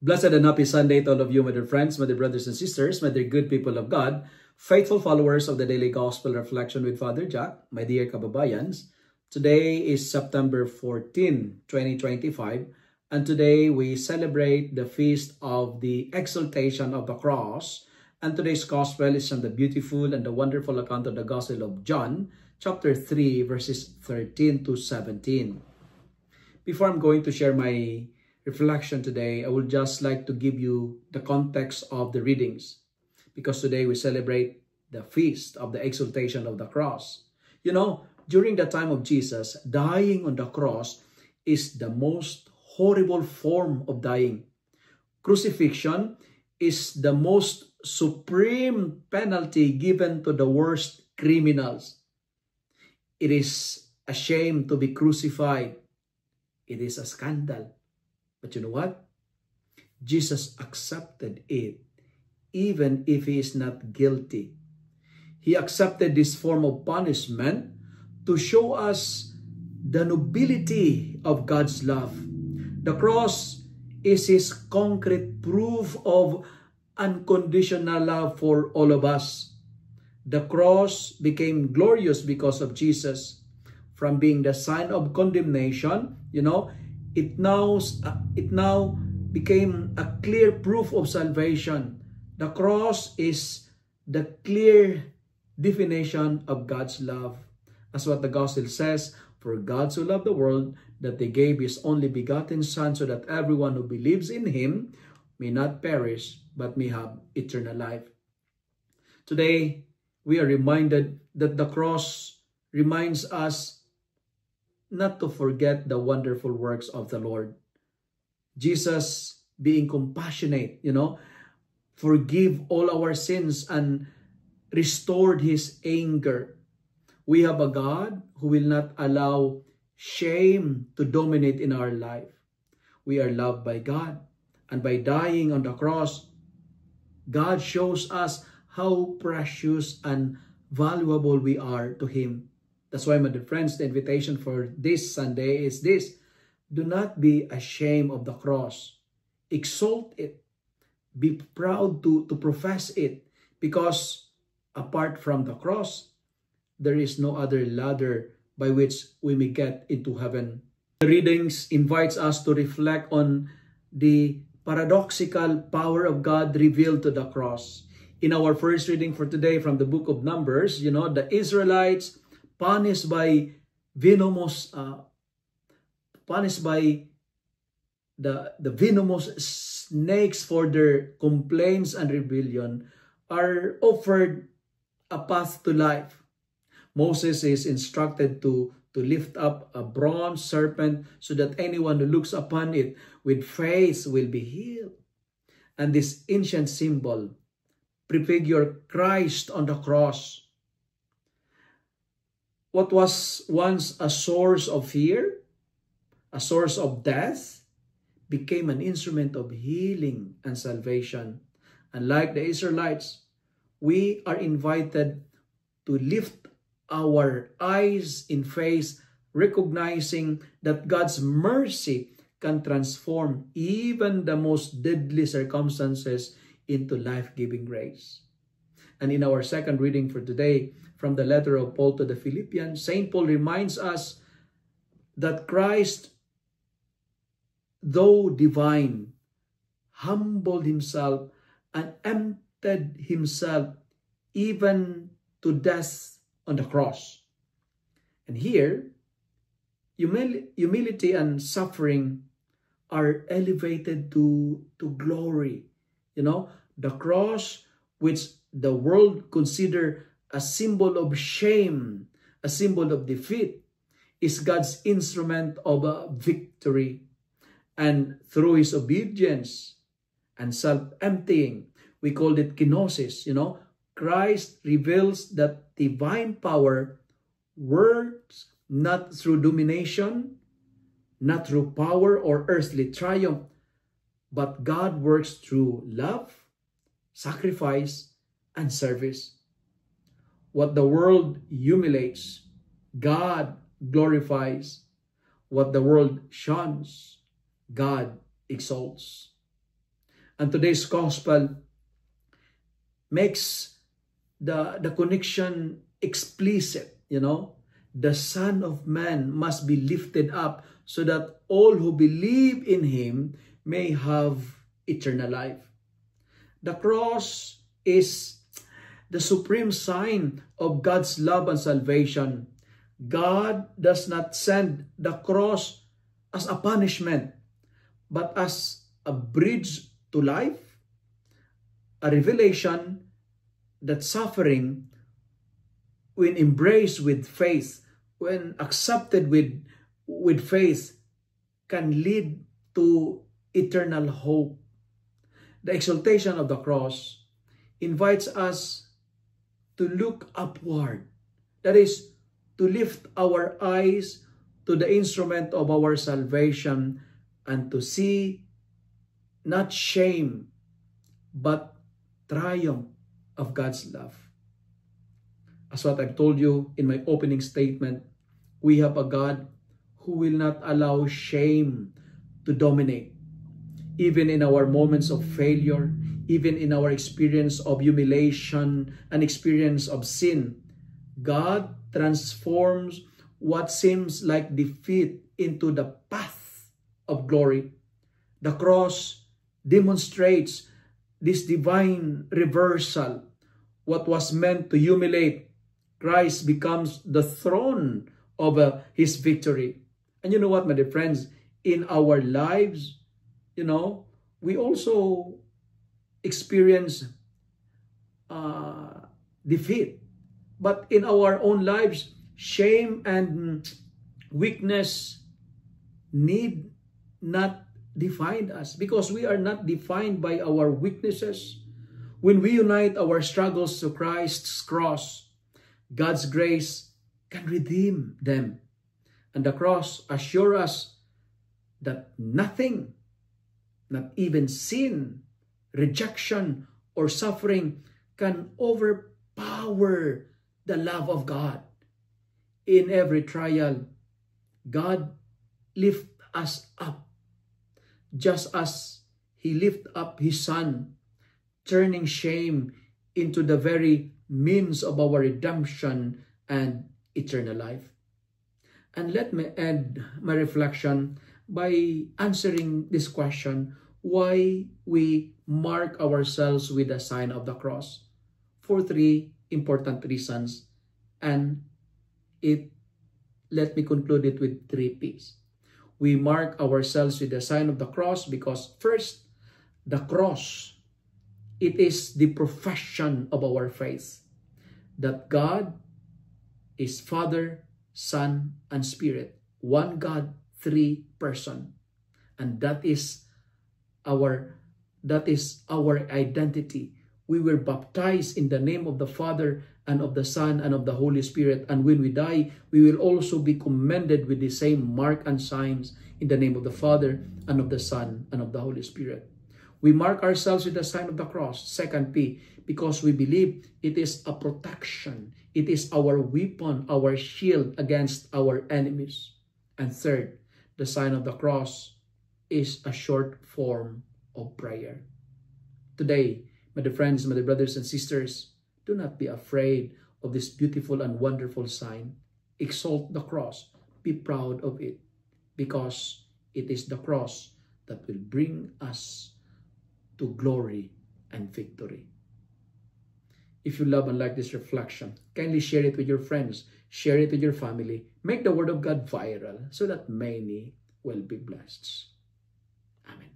Blessed and happy Sunday to all of you, my dear friends, my dear brothers and sisters, my dear good people of God, faithful followers of the Daily Gospel Reflection with Father Jack, my dear kababayans. Today is September 14, 2025, and today we celebrate the feast of the exaltation of the cross. And today's Gospel is from the beautiful and the wonderful account of the Gospel of John, chapter 3, verses 13 to 17. Before I'm going to share my reflection today, I would just like to give you the context of the readings, because today we celebrate the feast of the exaltation of the cross. You know, during the time of Jesus, dying on the cross is the most horrible form of dying. Crucifixion is the most supreme penalty given to the worst criminals. It is a shame to be crucified. It is a scandal. But you know what? Jesus accepted it, even if he is not guilty. He accepted this form of punishment to show us the nobility of God's love. The cross is his concrete proof of unconditional love for all of us. The cross became glorious because of Jesus. From being the sign of condemnation, it now became a clear proof of salvation. The cross is the clear definition of God's love. As what the gospel says, for God so loved the world that he gave his only begotten Son, so that everyone who believes in him may not perish, but may have eternal life. Today, we are reminded that the cross reminds us not to forget the wonderful works of the Lord. Jesus, being compassionate, forgive all our sins and restored his anger. We have a God who will not allow shame to dominate in our life. We are loved by God. And by dying on the cross, God shows us how precious and valuable we are to him. That's why, my dear friends, the invitation for this Sunday is this: do not be ashamed of the cross. Exalt it. Be proud to profess it, because apart from the cross, there is no other ladder by which we may get into heaven. The readings invites us to reflect on the paradoxical power of God revealed to the cross. In our first reading for today from the book of Numbers, the Israelites punished by venomous the venomous snakes for their complaints and rebellion, are offered a path to life. Moses is instructed to lift up a bronze serpent so that anyone who looks upon it with faith will be healed. And this ancient symbol prefigure Christ on the cross. What was once a source of fear, a source of death, became an instrument of healing and salvation. And like the Israelites, we are invited to lift our eyes in faith, recognizing that God's mercy can transform even the most deadly circumstances into life-giving grace. And in our second reading for today, from the letter of Paul to the Philippians, St. Paul reminds us that Christ, though divine, humbled himself and emptied himself even to death on the cross. And here, humility and suffering are elevated to glory. The cross, which the world consider a symbol of shame, a symbol of defeat, is God's instrument of victory. And through his obedience and self-emptying, we call it kenosis, Christ reveals that divine power works not through domination, not through power or earthly triumph, but God works through love, sacrifice, and service. What the world humiliates, God glorifies. What the world shuns, God exalts. And today's gospel makes the connection explicit, The Son of Man must be lifted up so that all who believe in him may have eternal life. The cross is the supreme sign of God's love and salvation. God does not send the cross as a punishment, but as a bridge to life, a revelation that suffering, when embraced with faith, when accepted with faith, can lead to eternal hope. The exaltation of the cross invites us to look upward. That is, to lift our eyes to the instrument of our salvation and to see not shame, but triumph of God's love. As what I've told you in my opening statement, we have a God who will not allow shame to dominate. Even in our moments of failure, even in our experience of humiliation and experience of sin, God transforms what seems like defeat into the path of glory. The cross demonstrates this divine reversal. What was meant to humiliate, Christ becomes the throne of his victory. And you know what, my dear friends? In our lives, we also experience defeat. But in our own lives, shame and weakness need not define us, because we are not defined by our weaknesses. When we unite our struggles to Christ's cross, God's grace can redeem them. And the cross assures us that nothing, not even sin, rejection, or suffering, can overpower the love of God. In every trial, God lifts us up, just as he lifted up his Son, turning shame into the very means of our redemption and eternal life. And let me end my reflection by answering this question, why we mark ourselves with the sign of the cross, for 3 important reasons. And let me conclude it with 3 P's. We mark ourselves with the sign of the cross because, first, the cross, it is the profession of our faith that God is Father, Son, and Spirit. One God, 3 person. And that is our identity. We were baptized in the name of the Father and of the Son and of the Holy Spirit. And when we die, we will also be commended with the same mark and signs in the name of the Father and of the Son and of the Holy Spirit. We mark ourselves with the sign of the cross, 2 P, because we believe it is a protection. It is our weapon, our shield against our enemies. And third, the sign of the cross is a short form of prayer. Today, my dear friends, my dear brothers and sisters, do not be afraid of this beautiful and wonderful sign. Exalt the cross. Be proud of it, because it is the cross that will bring us to glory and victory. If you love and like this reflection, kindly share it with your friends, share it with your family, make the Word of God viral so that many will be blessed. Amen.